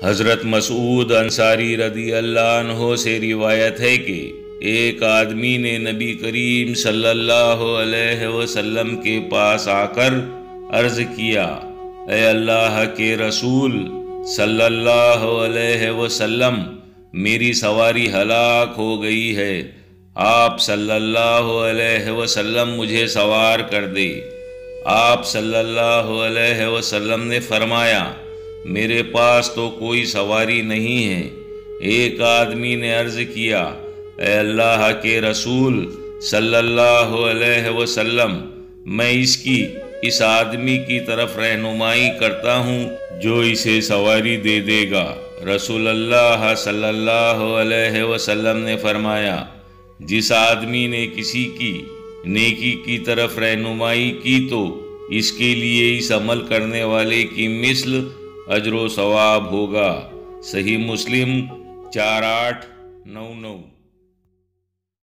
حضرت مسعود انصاری رضی اللہ عنہ سے روایت ہے کہ ایک آدمی نے نبی کریم صلی اللہ علیہ وسلم کے پاس آ کر عرض کیا، اے اللہ کے رسول صلی اللہ علیہ وسلم، میری سواری ہلاک ہو گئی ہے، آپ صلی اللہ علیہ وسلم مجھے سوار کر دے۔ آپ صلی اللہ علیہ وسلم نے فرمایا، میرے پاس تو کوئی سواری نہیں ہے۔ ایک آدمی نے عرض کیا، اے اللہ کے رسول صلی اللہ علیہ وسلم، میں اس آدمی کی طرف رہنمائی کرتا ہوں جو اسے سواری دے دے گا۔ رسول اللہ صلی اللہ علیہ وسلم نے فرمایا، جس آدمی نے کسی کی نیکی کی طرف رہنمائی کی تو اس کے لیے اس عمل کرنے والے کی مثل اجر و ثواب ہوگا۔ صحیح مسلم 4899۔